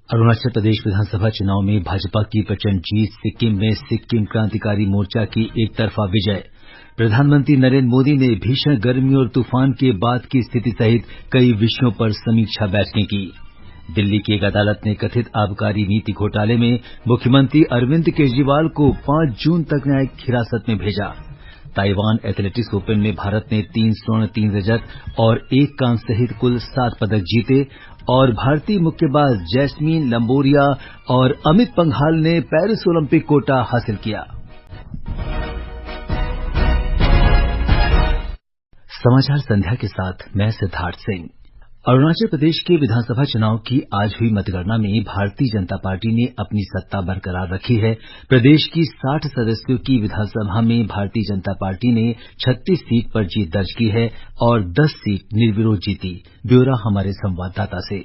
अरुणाचल प्रदेश विधानसभा चुनाव में भाजपा की प्रचंड जीत, सिक्किम में सिक्किम क्रांतिकारी मोर्चा की एकतरफा विजय। प्रधानमंत्री नरेंद्र मोदी ने भीषण गर्मी और तूफान के बाद की स्थिति सहित कई विषयों पर समीक्षा बैठकें की। दिल्ली की एक अदालत ने कथित आबकारी नीति घोटाले में मुख्यमंत्री अरविंद केजरीवाल को 5 जून तक न्यायिक हिरासत में भेजा। ताइवान एथलेटिक्स ओपन में भारत ने 3 स्वर्ण 3 रजत और 1 कांस्य सहित कुल 7 पदक जीते और भारतीय मुक्केबाज जैस्मीन लंबोरिया और अमित पंघाल ने पेरिस ओलंपिक कोटा हासिल किया। समाचार संध्या के साथ मैं सिद्धार्थ सिंह। अरुणाचल प्रदेश के विधानसभा चुनाव की आज हुई मतगणना में भारतीय जनता पार्टी ने अपनी सत्ता बरकरार रखी है। प्रदेश की 60 सदस्यों की विधानसभा में भारतीय जनता पार्टी ने 36 सीट पर जीत दर्ज की है और 10 सीट निर्विरोध जीती। ब्यौरा हमारे संवाददाता से।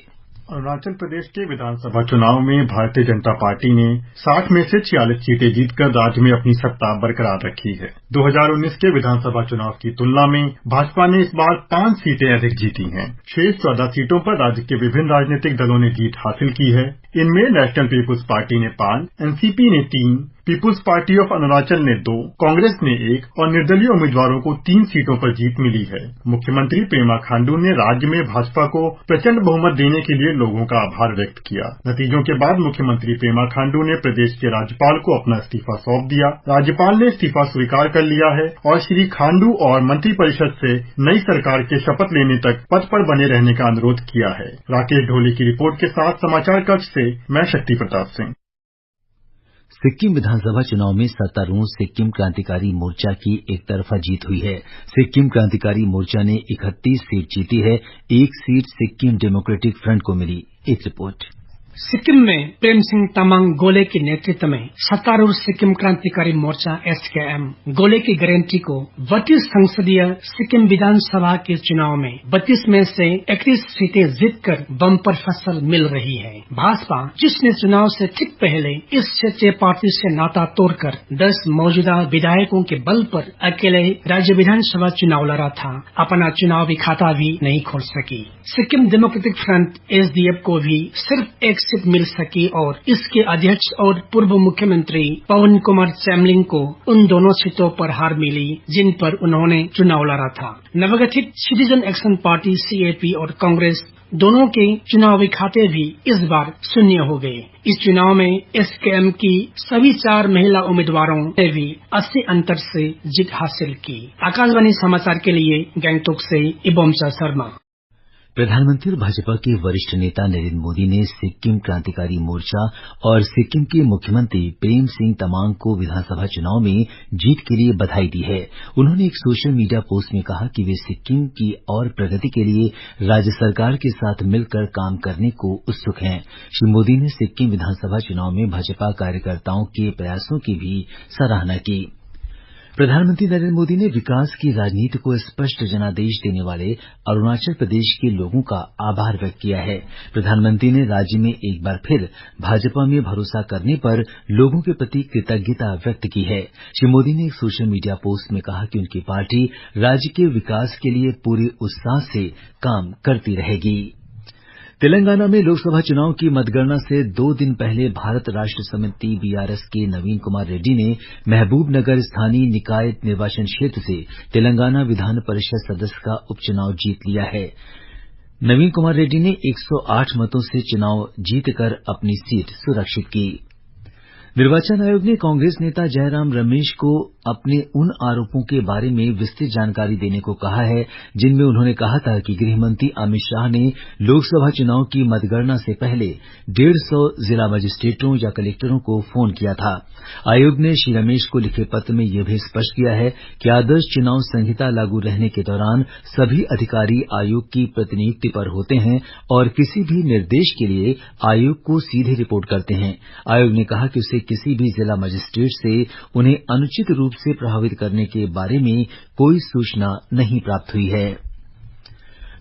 अरुणाचल प्रदेश के विधानसभा चुनाव में भारतीय जनता पार्टी ने 60 में से 46 सीटें जीतकर राज्य में अपनी सत्ता बरकरार रखी है। 2019 के विधानसभा चुनाव की तुलना में भाजपा ने इस बार 5 सीटें अधिक जीती हैं। शेष 14 सीटों पर राज्य के विभिन्न राजनीतिक दलों ने जीत हासिल की है। इनमें नेशनल पीपुल्स पार्टी ने 5, एनसीपी ने 3, पीपुल्स पार्टी ऑफ अरुणाचल ने 2, कांग्रेस ने 1 और निर्दलीय उम्मीदवारों को 3 सीटों पर जीत मिली है। मुख्यमंत्री पेमा खांडू ने राज्य में भाजपा को प्रचंड बहुमत देने के लिए लोगों का आभार व्यक्त किया। नतीजों के बाद मुख्यमंत्री पेमा खांडू ने प्रदेश के राज्यपाल को अपना इस्तीफा सौंप दिया। राज्यपाल ने इस्तीफा स्वीकार कर लिया है और श्री खांडू और मंत्रिपरिषद से नई सरकार के शपथ लेने तक पद पर बने रहने का अनुरोध किया है। राकेश ढोली की रिपोर्ट के साथ समाचार कक्ष से मैं शक्ति प्रताप सिंह। सिक्किम विधानसभा चुनाव में सत्तारूढ़ सिक्किम क्रांतिकारी मोर्चा की एकतरफा जीत हुई है। सिक्किम क्रांतिकारी मोर्चा ने 31 सीट जीती है। 1 सीट सिक्किम डेमोक्रेटिक फ्रंट को मिली। एक रिपोर्ट। सिक्किम में प्रेम सिंह तमांग गोले के नेतृत्व में सत्तारूढ़ सिक्किम क्रांतिकारी मोर्चा SKM गोले की गारंटी को 32 संसदीय सिक्किम विधानसभा के चुनाव में 32 में से 31 सीटें जीतकर बम्पर फसल मिल रही है। भाजपा जिसने चुनाव से ठीक पहले इस क्षेत्रीय पार्टी से नाता तोड़कर 10 मौजूदा विधायकों के बल पर अकेले राज्य विधानसभा चुनाव लड़ा था, अपना चुनावी खाता भी नहीं खोल सकी। सिक्किम डेमोक्रेटिक फ्रंट SDF को भी सिर्फ 1 सीट मिल सकी और इसके अध्यक्ष और पूर्व मुख्यमंत्री पवन कुमार चैमलिंग को उन दोनों सीटों पर हार मिली जिन पर उन्होंने चुनाव लड़ा था। नवगठित सिटीजन एक्शन पार्टी CAP और कांग्रेस दोनों के चुनावी खाते भी इस बार शून्य हो गए। इस चुनाव में SKM की सभी 4 महिला उम्मीदवारों ने भी 80 अंतर से जीत हासिल की। आकाशवाणी समाचार के लिए गंगटोक से इबोमचा शर्मा। प्रधानमंत्री और भाजपा के वरिष्ठ नेता नरेंद्र मोदी ने सिक्किम क्रांतिकारी मोर्चा और सिक्किम के मुख्यमंत्री प्रेम सिंह तमांग को विधानसभा चुनाव में जीत के लिए बधाई दी है। उन्होंने एक सोशल मीडिया पोस्ट में कहा कि वे सिक्किम की और प्रगति के लिए राज्य सरकार के साथ मिलकर काम करने को उत्सुक हैं। श्री मोदी ने सिक्किम विधानसभा चुनाव में भाजपा कार्यकर्ताओं के प्रयासों की भी सराहना की। प्रधानमंत्री नरेंद्र मोदी ने विकास की राजनीति को स्पष्ट जनादेश देने वाले अरुणाचल प्रदेश के लोगों का आभार व्यक्त किया है। प्रधानमंत्री ने राज्य में एक बार फिर भाजपा में भरोसा करने पर लोगों के प्रति कृतज्ञता व्यक्त की है। श्री मोदी ने एक सोशल मीडिया पोस्ट में कहा कि उनकी पार्टी राज्य के विकास के लिए पूरे उत्साह से काम करती रहेगी। तेलंगाना में लोकसभा चुनाव की मतगणना से 2 दिन पहले भारत राष्ट्र समिति BRS के नवीन कुमार रेड्डी ने महबूब नगर स्थानीय निकाय निर्वाचन क्षेत्र से तेलंगाना विधान परिषद सदस्य का उपचुनाव जीत लिया है। नवीन कुमार रेड्डी ने 108 मतों से चुनाव जीतकर अपनी सीट सुरक्षित की। निर्वाचन आयोग ने कांग्रेस नेता जयराम रमेश को अपने उन आरोपों के बारे में विस्तृत जानकारी देने को कहा है जिनमें उन्होंने कहा था कि गृहमंत्री अमित शाह ने लोकसभा चुनाव की मतगणना से पहले 150 जिला मजिस्ट्रेटों या कलेक्टरों को फोन किया था। आयोग ने श्री रमेश को लिखे पत्र में यह भी स्पष्ट किया है कि आदर्श चुनाव संहिता लागू रहने के दौरान सभी अधिकारी आयोग की प्रतिनियुक्ति पर होते हैं और किसी भी निर्देश के लिए आयोग को सीधे रिपोर्ट करते हैं। आयोग ने कहा कि उसे किसी भी जिला मजिस्ट्रेट से उन्हें अनुचित रूप से प्रभावित करने के बारे में कोई सूचना नहीं प्राप्त हुई है।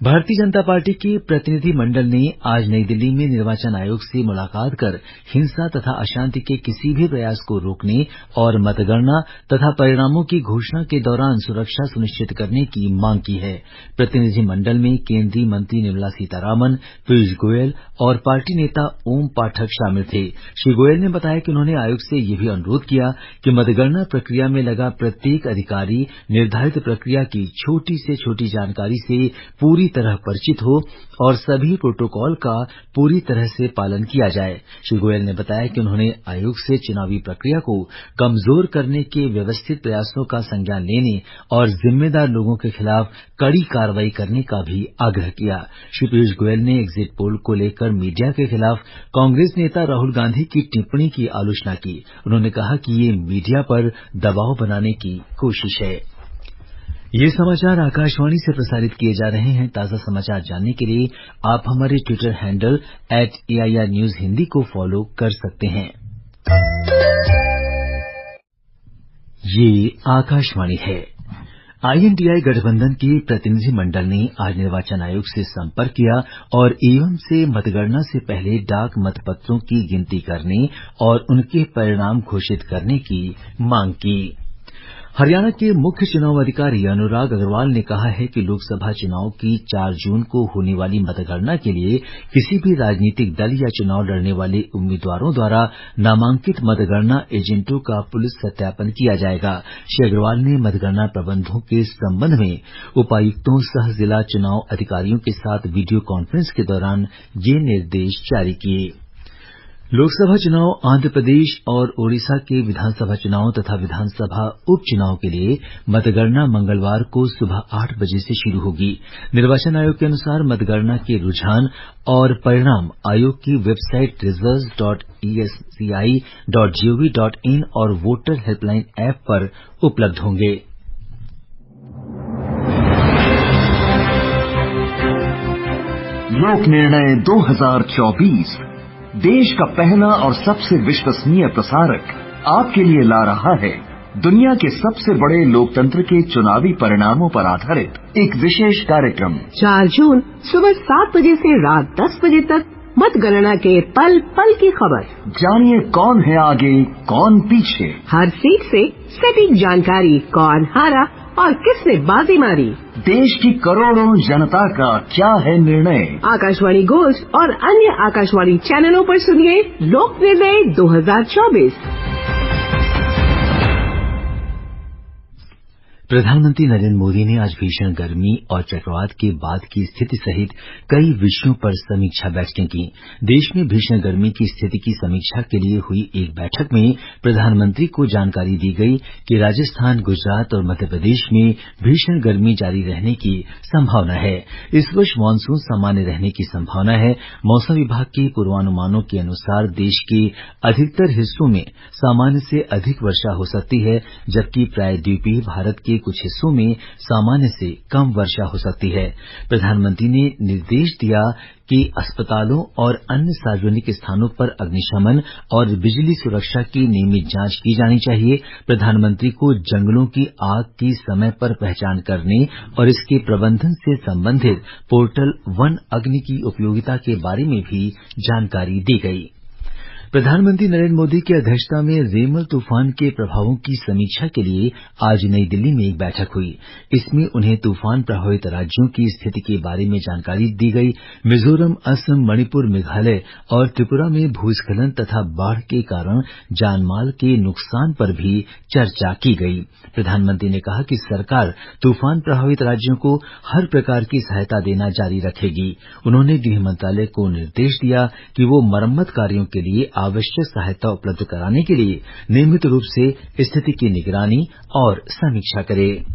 भारतीय जनता पार्टी के प्रतिनिधि मंडल ने आज नई दिल्ली में निर्वाचन आयोग से मुलाकात कर हिंसा तथा अशांति के किसी भी प्रयास को रोकने और मतगणना तथा परिणामों की घोषणा के दौरान सुरक्षा सुनिश्चित करने की मांग की है। प्रतिनिधि मंडल में केंद्रीय मंत्री निर्मला सीतारामन, पीयूष गोयल और पार्टी नेता ओम पाठक शामिल थे। श्री गोयल ने बताया कि उन्होंने आयोग से यह भी अनुरोध किया कि मतगणना प्रक्रिया में लगा प्रत्येक अधिकारी निर्धारित प्रक्रिया की छोटी से छोटी जानकारी से पूरी तरह परिचित हो और सभी प्रोटोकॉल का पूरी तरह से पालन किया जाए। श्री गोयल ने बताया कि उन्होंने आयोग से चुनावी प्रक्रिया को कमजोर करने के व्यवस्थित प्रयासों का संज्ञान लेने और जिम्मेदार लोगों के खिलाफ कड़ी कार्रवाई करने का भी आग्रह किया। श्री पीयूष गोयल ने एग्जिट पोल को लेकर मीडिया के खिलाफ कांग्रेस नेता राहुल गांधी की टिप्पणी की आलोचना की। उन्होंने कहा कि ये मीडिया पर दबाव बनाने की कोशिश है। ये समाचार आकाशवाणी से प्रसारित किए जा रहे हैं। ताजा समाचार जानने के लिए आप हमारे Twitter handle @AIR News Hindi को फॉलो कर सकते हैं। ये आकाशवाणी है। INDI गठबंधन के प्रतिनिधि मंडल ने आज निर्वाचन आयोग से संपर्क किया और ईवीएम से मतगणना से पहले डाक मतपत्रों की गिनती करने और उनके परिणाम घोषित करने की मांग की। हरियाणा के मुख्य चुनाव अधिकारी अनुराग अग्रवाल ने कहा है कि लोकसभा चुनाव की 4 जून को होने वाली मतगणना के लिए किसी भी राजनीतिक दल या चुनाव लड़ने वाले उम्मीदवारों द्वारा नामांकित मतगणना एजेंटों का पुलिस सत्यापन किया जाएगा। श्री अग्रवाल ने मतगणना प्रबंधों के संबंध में उपायुक्तों सह जिला चुनाव अधिकारियों के साथ वीडियो कॉन्फ्रेंस के दौरान ये निर्देश जारी किए। लोकसभा चुनाव, आंध्र प्रदेश और ओडिशा के विधानसभा चुनाव तथा विधानसभा उपचुनाव के लिए मतगणना मंगलवार को सुबह 8 बजे से शुरू होगी। निर्वाचन आयोग के अनुसार मतगणना के रुझान और परिणाम आयोग की वेबसाइट results.eci.gov.in और वोटर हेल्पलाइन ऐप पर उपलब्ध होंगे। लोक निर्णय 2024 देश का पहला और सबसे विश्वसनीय प्रसारक आपके लिए ला रहा है दुनिया के सबसे बड़े लोकतंत्र के चुनावी परिणामों पर आधारित एक विशेष कार्यक्रम। 4 जून सुबह 7 बजे से रात 10 बजे तक मतगणना के पल पल की खबर। जानिए कौन है आगे, कौन पीछे। हर सीट से सटीक जानकारी, कौन हारा और किसने बाजी मारी। देश की करोड़ों जनता का क्या है निर्णय। आकाशवाणी गोल्ड और अन्य आकाशवाणी चैनलों पर सुनिए लोक निर्णय 2024। प्रधानमंत्री नरेंद्र मोदी ने आज भीषण गर्मी और चक्रवात के बाद की स्थिति सहित कई विषयों पर समीक्षा बैठकें की। देश में भीषण गर्मी की स्थिति की समीक्षा के लिए हुई एक बैठक में प्रधानमंत्री को जानकारी दी गई कि राजस्थान, गुजरात और मध्य प्रदेश में भीषण गर्मी जारी रहने की संभावना है। इस वर्ष मानसून सामान्य रहने की संभावना है। मौसम विभाग के पूर्वानुमानों के अनुसार देश के अधिकतर हिस्सों में सामान्य से अधिक वर्षा हो सकती है, जबकि प्रायद्वीपीय भारत के कुछ हिस्सों में सामान्य से कम वर्षा हो सकती है। प्रधानमंत्री ने निर्देश दिया कि अस्पतालों और अन्य सार्वजनिक स्थानों पर अग्निशमन और बिजली सुरक्षा की नियमित जांच की जानी चाहिए। प्रधानमंत्री को जंगलों की आग की समय पर पहचान करने और इसके प्रबंधन से संबंधित पोर्टल वन अग्नि की उपयोगिता के बारे में भी जानकारी दी गई। प्रधानमंत्री नरेंद्र मोदी की अध्यक्षता में रेमल तूफान के प्रभावों की समीक्षा के लिए आज नई दिल्ली में एक बैठक हुई। इसमें उन्हें तूफान प्रभावित राज्यों की स्थिति के बारे में जानकारी दी गई। मिजोरम, असम, मणिपुर, मेघालय और त्रिपुरा में भूस्खलन तथा बाढ़ के कारण जानमाल के नुकसान पर भी चर्चा की गई। प्रधानमंत्री ने कहा कि सरकार तूफान प्रभावित राज्यों को हर प्रकार की सहायता देना जारी रखेगी। उन्होंने गृह मंत्रालय को निर्देश दिया कि वो मरम्मत कार्यों के लिए आवश्यक सहायता उपलब्ध कराने के लिए नियमित रूप से स्थिति की निगरानी और समीक्षा करे।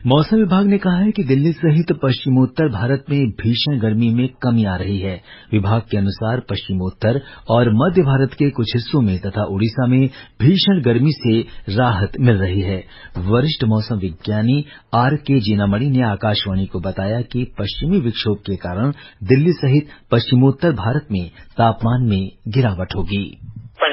मौसम विभाग ने कहा है कि दिल्ली सहित पश्चिमोत्तर भारत में भीषण गर्मी में कमी आ रही है। विभाग के अनुसार पश्चिमोत्तर और मध्य भारत के कुछ हिस्सों में तथा ओडिशा में भीषण गर्मी से राहत मिल रही है। वरिष्ठ मौसम विज्ञानी R.K. जीनामणि ने आकाशवाणी को बताया कि पश्चिमी विक्षोभ के कारण दिल्ली सहित पश्चिमोत्तर भारत में तापमान में गिरावट होगी।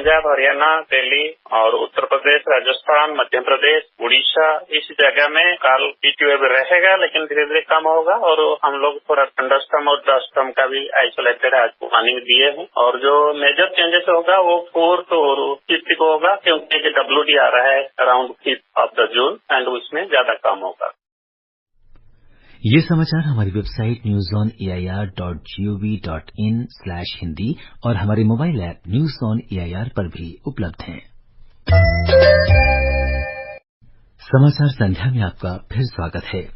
पंजाब, हरियाणा, दिल्ली और उत्तर प्रदेश, राजस्थान, मध्य प्रदेश, उड़ीसा, इस जगह में काल हीट वेव रहेगा, लेकिन धीरे धीरे कम होगा। और हम लोग थोड़ा थंडरस्टॉर्म और डस्टस्टॉर्म का भी आइसोलेटेड आज वार्निंग दिए हैं। और जो मेजर चेंजेस होगा वो 4th और 5th को होगा, क्योंकि WD आ रहा है around 5th of the June and उसमें ज्यादा कम होगा। ये समाचार हमारी वेबसाइट newsonair.gov.in/hindi और हमारे mobile app news on AIR पर भी उपलब्ध हैं। समाचार संध्या में आपका फिर स्वागत है।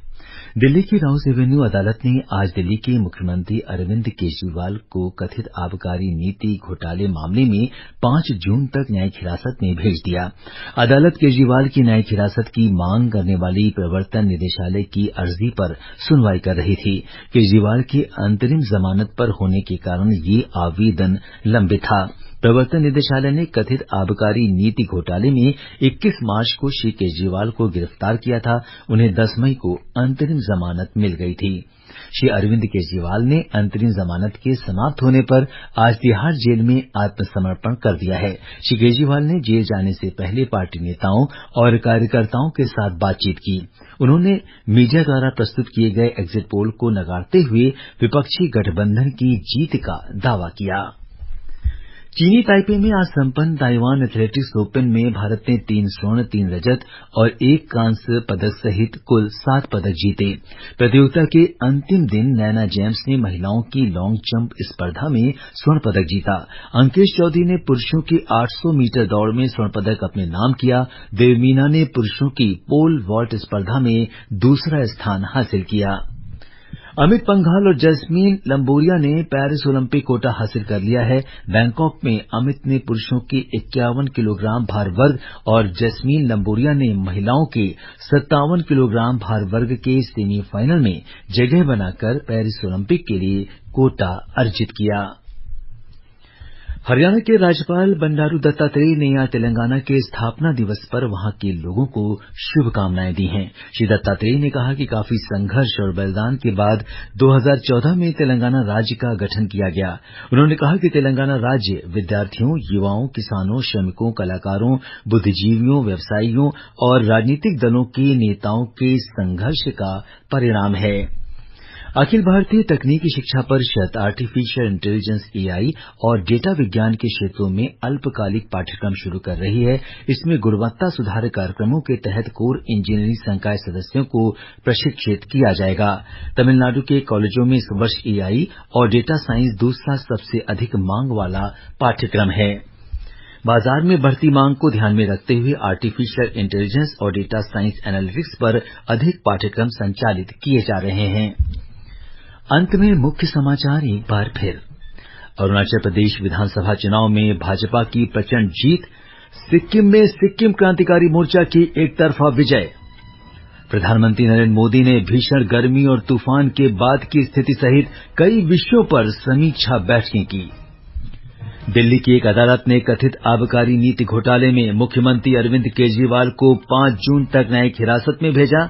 दिल्ली की राउस एवेन्यू अदालत ने आज दिल्ली के मुख्यमंत्री अरविंद केजरीवाल को कथित आबकारी नीति घोटाले मामले में 5 जून तक न्यायिक हिरासत में भेज दिया। अदालत केजरीवाल की न्यायिक हिरासत की मांग करने वाली प्रवर्तन निदेशालय की अर्जी पर सुनवाई कर रही थी। केजरीवाल के अंतरिम जमानत पर होने के कारण ये आवेदन लंबित था। प्रवर्तन निदेशालय ने कथित आबकारी नीति घोटाले में 21 मार्च को श्री केजरीवाल को गिरफ्तार किया था। उन्हें 10 मई को अंतरिम जमानत मिल गई थी। श्री अरविंद केजरीवाल ने अंतरिम जमानत के समाप्त होने पर आज तिहाड़ जेल में आत्मसमर्पण कर दिया है। श्री केजरीवाल ने जेल जाने से पहले पार्टी नेताओं और कार्यकर्ताओं के साथ बातचीत की। उन्होंने मीडिया द्वारा प्रस्तुत किए गए एग्जिट पोल को नकारते हुए विपक्षी गठबंधन की जीत का दावा किया। चीनी ताइपे में आज संपन्न ताइवान एथलेटिक्स ओपन में भारत ने 3 स्वर्ण, 3 रजत और 1 कांस्य पदक सहित कुल 7 पदक जीते। प्रतियोगिता के अंतिम दिन नैना जेम्स ने महिलाओं की लॉन्ग जंप स्पर्धा में स्वर्ण पदक जीता। अंकेश चौधरी ने पुरुषों की 800 मीटर दौड़ में स्वर्ण पदक अपने नाम किया। देवमीना ने पुरुषों की पोल वॉल्ट स्पर्धा में दूसरा स्थान हासिल किया। अमित पंघाल और जैस्मीन लंबोरिया ने पेरिस ओलंपिक कोटा हासिल कर लिया है। बैंकॉक में अमित ने पुरुषों के 51 किलोग्राम भार वर्ग और जैस्मीन लंबोरिया ने महिलाओं के 57 किलोग्राम भार वर्ग के सेमीफाइनल में जगह बनाकर पेरिस ओलंपिक के लिए कोटा अर्जित किया। हरियाणा के राज्यपाल बंडारू दत्तात्रेय ने आज तेलंगाना के स्थापना दिवस पर वहां के लोगों को शुभकामनाएं दी हैं। श्री दत्तात्रेय ने कहा कि काफी संघर्ष और बलिदान के बाद 2014 में तेलंगाना राज्य का गठन किया गया। उन्होंने कहा कि तेलंगाना राज्य विद्यार्थियों, युवाओं, किसानों, श्रमिकों, कलाकारों, बुद्धिजीवियों, व्यवसायियों और राजनीतिक दलों के नेताओं के संघर्ष का परिणाम है। अखिल भारतीय तकनीकी शिक्षा परिषद आर्टिफिशियल इंटेलिजेंस एआई और डेटा विज्ञान के क्षेत्रों में अल्पकालिक पाठ्यक्रम शुरू कर रही है। इसमें गुणवत्ता सुधार कार्यक्रमों के तहत कोर इंजीनियरिंग संकाय सदस्यों को प्रशिक्षित किया जाएगा। तमिलनाडु के कॉलेजों में इस वर्ष एआई और डेटा साइंस दूसरा सबसे अधिक मांग वाला पाठ्यक्रम है। बाजार में बढ़ती मांग को ध्यान में रखते हुए आर्टिफिशियल इंटेलिजेंस और डेटा साइंस एनालिटिक्स पर अधिक पाठ्यक्रम संचालित किए जा रहे हैं। अंत में मुख्य समाचार एक बार फिर। अरुणाचल प्रदेश विधानसभा चुनाव में भाजपा की प्रचंड जीत। सिक्किम में सिक्किम क्रांतिकारी मोर्चा की एकतरफा विजय। प्रधानमंत्री नरेंद्र मोदी ने भीषण गर्मी और तूफान के बाद की स्थिति सहित कई विषयों पर समीक्षा बैठकें की। दिल्ली की एक अदालत ने कथित आबकारी नीति घोटाले में मुख्यमंत्री अरविंद केजरीवाल को 5 जून तक न्यायिक हिरासत में भेजा।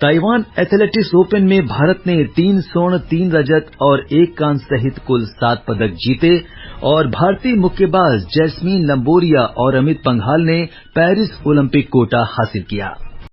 ताइवान एथलेटिक्स ओपन में भारत ने 3 स्वर्ण, 3 रजत और 1 कांस्य सहित कुल 7 पदक जीते। और भारतीय मुक्केबाज जैस्मीन लंबोरिया और अमित पंघाल ने पेरिस ओलंपिक कोटा हासिल किया।